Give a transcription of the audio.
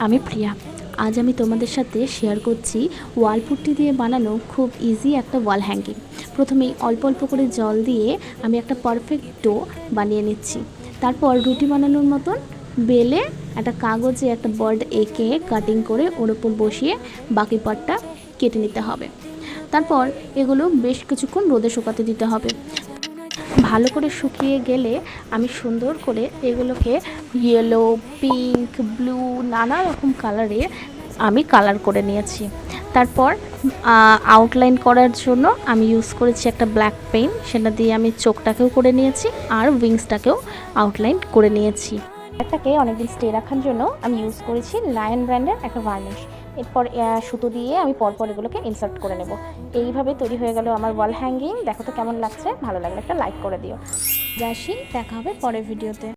আমি প্রিয়া। আজ আমি তোমাদের সাথে শেয়ার করছি ওয়াল পুট্টি দিয়ে বানানো খুব ইজি একটা ওয়াল হ্যাঙ্গিং। প্রথমেই অল্প অল্প করে জল দিয়ে আমি একটা পারফেক্ট ডো বানিয়ে নিচ্ছি। তারপর রুটি বানানোর মতন বেলে একটা কাগজে একটা বার্ড এঁকে কাটিং করে ওর উপর বসিয়ে বাকি পার্টটা কেটে নিতে হবে। তারপর এগুলো বেশ কিছুক্ষণ রোদে শুকাতে দিতে হবে। ভালো করে শুকিয়ে গেলে আমি সুন্দর করে এগুলোকে ইয়েলো, পিঙ্ক, ব্লু নানা রকম কালারে আমি কালার করে নিয়েছি। তারপর আউটলাইন করার জন্য আমি ইউজ করেছি একটা ব্ল্যাক পেন, সেটা দিয়ে আমি চোখটাকেও করে নিয়েছি আর উইংসটাকেও আউটলাইন করে নিয়েছি। এটাকে অনেকদিন স্টে রাখার জন্য আমি ইউজ করেছি লায়ন ব্র্যান্ডের একটা ভার্নিশ। এরপর সুতো দিয়ে আমি পরপর এগুলোকে ইনসার্ট করে নেব। এইভাবে তৈরি হয়ে গেল আমার ওয়াল হ্যাঙ্গিং। দেখো তো কেমন লাগছে, ভালো লাগলে একটা লাইক করে দিও। যাসি, দেখা হবে পরের ভিডিওতে।